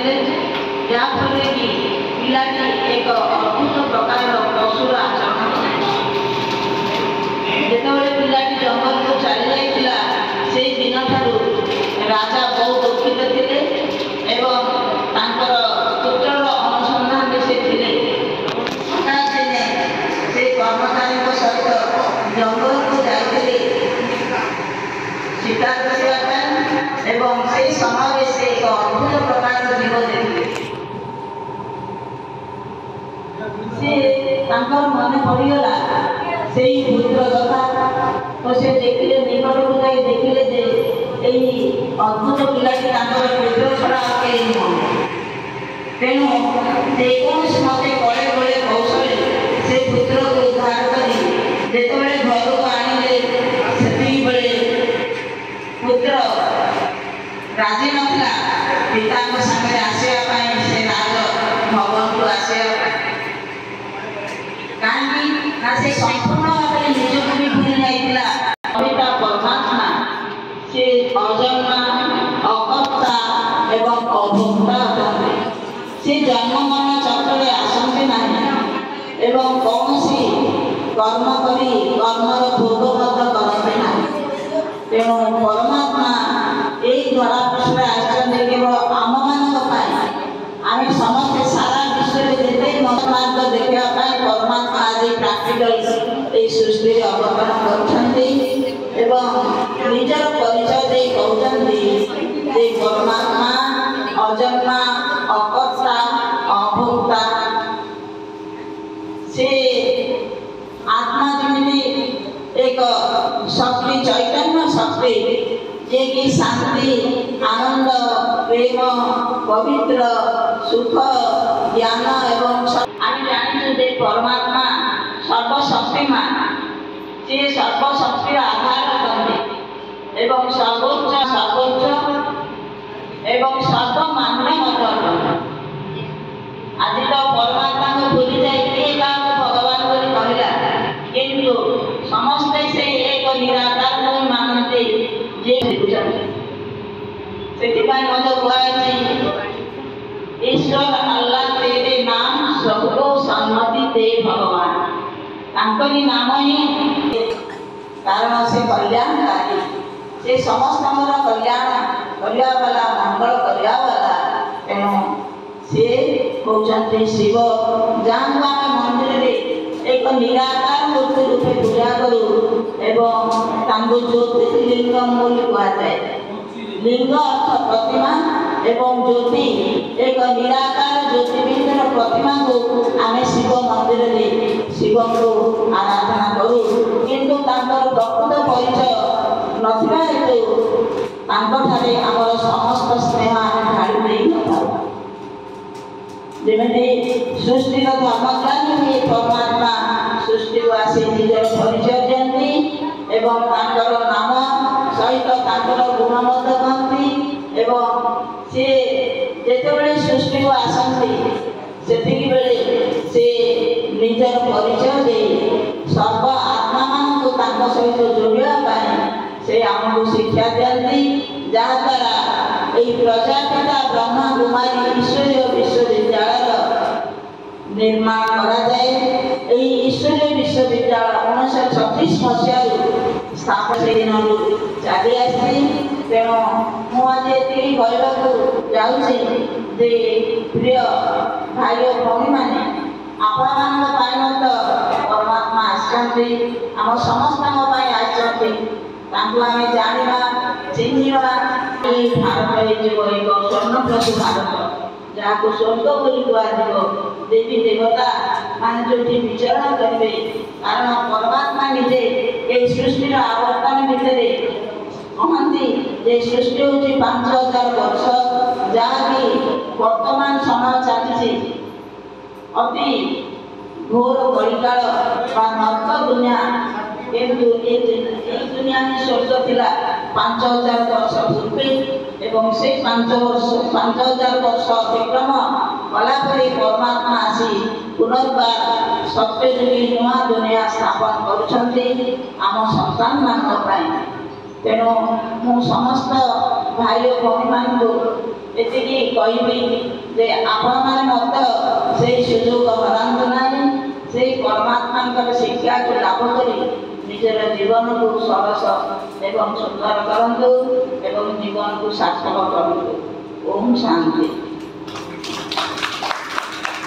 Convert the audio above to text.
देले जहाँफल कि पिलाटी एक अद्भुत प्रकार पशुर आचरण जितेबाला पिलाटी जंगल को चली जाइला से दिन ठारू राजा बहुत दुखित थे एवं तांकर पुत्रर अनुसंधान से थे। दिने से कर्मचारी सहित जंगल को जाइए शिकार करने एवं से समय से एक अद्भुत प्रकार जीव देखिए मन पड़गला से पुत्र कथा तो से देखिले निकट को जाई देखिले जे यही अद्भुत पिलाटी पुत्र छड़ा कई नुह तेणु जेकोसी मत कले बड़े कौशल से पुत्र को उद्धार करी जितेबाला घर को आनिले से बेले पुत्र राजी नथिला पिता सामने आसवा से राज भवन को आसवा कहीं से संपूर्ण भाव में निजक भी भूली जाइला पिता परमात्मा से अजन्मा अकर्ता एवं अभोक्ता अटंते से जन्म मरण चक्र आसंते नहीं एवं कौन सी कर्म करी कर्मर भोग करते ना तेणु परमात्मा यही धरा पृष्ठ आश्चर्य केवल आम मान आम समस्ते सारा विश्व जिते मतमार्ग देखा परमात्मा आज प्राक्टिकल सृष्टि अवतरण करछन्ति एवं निजर परिचय दे कहउछन्ति जे परमात्मा अजन्मा अकर्ता अभोक्ता से आत्मा जमिनी एक शक्ति चैतन्य शक्ति जे कि शांति आनंद प्रेम पवित्र सुख ज्ञान एवं आम जानी परमात्मा सर्वशक्तिमान से सर्वशक्तिर आधार करते एवं सर्वोच्च एवं सर्वमान्य आज तो परमात्मा को भूली जाए भगवान बोली कहला किंतु समस्ते से एक निराकार को मानते जे से ईश्वर अल्लाह तेरे नाम सबको सम्मति दे भगवान तांकरी नाम ही कारण से कल्याणकारी से समस्त कल्याण करने वाला मंगल करने वाला तेणु से होचंते शिव जहाँ आम मंदिर में एक निराकार मूर्ति रूपे पूजा करू एवं तांको ज्योतिर्लिंगम बोली कहुए लिंग अर्थ प्रतिमा एवं ज्योति एक निराकार ज्योतिर्लिंग प्रतिमा को आम शिव मंदिर में शिव को आराधना करूँ किंतु प्रकृत परिचय नथिबा हेतु तांकठारे आमर समस्त स्नेह आम ढाड़ी नहीं नथाऊ जमी सृष्टिर धर्मज्ञानी हुए परमात्मा सृष्टि को आसी निजर परिचय दियंती एवं तांकर नाम सहित तांकर गुणमत कहती एवं से जेतेबेले सृष्टि को आसंती सेतिकी बेले से निजर परिचय दे सर्व आत्मा मान को तांक सहित जोड़िया से आमको शिक्षा दियंती जहाँद्वारा यही प्रजापिता ब्रह्मा कुमारी ईश्वरीय विश्वविद्यालय निर्माण करा जाए। यही ईश्वरीय विश्वविद्यालय 1936 मसीह स्थापन दिन चली आसी तेणु मुझे कहवाक जाऊँगी जे प्रिय भाई और भौणी मैंने आपण मान तो परमात्मा आसछन्ति आम समस्त आम जाना चिन्हवा भारत एक स्वर्णप्रभु भारत जहाँ को स्वर्ग बोली कह देवी देवता मान जो विचरण करेंगे कारण परमात्मा निजे ये सृष्टि आवर्तन भितर कहती जे सृष्टि हूँ 5000 वर्ष जहाँकि वर्तमान समय चली अति घोर कलिकाल नर्क दुनिया किंतु दुनिया में स्वर्ग थिला 5000 वर्ष पूर्वे एवं से 5000 वर्ष अतिक्रम कलापरि परमात्मा आसी पुनर्बार सत्यजुगी नुआ दुनिया स्थापन करुछन्ति आम संतान मान ତେଣୁ ମୁଁ ସମସ୍ତ ଭାଇ ଓ ଭଉଣୀମାନଙ୍କୁ ଏତିକି କହିବି ଯେ ଆପଣମାନେ ମଧ୍ୟ ସେଇ ସୁଯୋଗ ହରାନ୍ତୁ ନାହିଁ। ସେଇ ପରମାତ୍ମାଙ୍କର ଶିକ୍ଷାକୁ ଲାଭ କରି ନିଜର ଜୀବନକୁ ସରସ ଏବଂ ସୁନ୍ଦର କରନ୍ତୁ ଏବଂ ଜୀବନକୁ ସାର୍ଥକ କରନ୍ତୁ। ଓମ୍ ଶାନ୍ତି।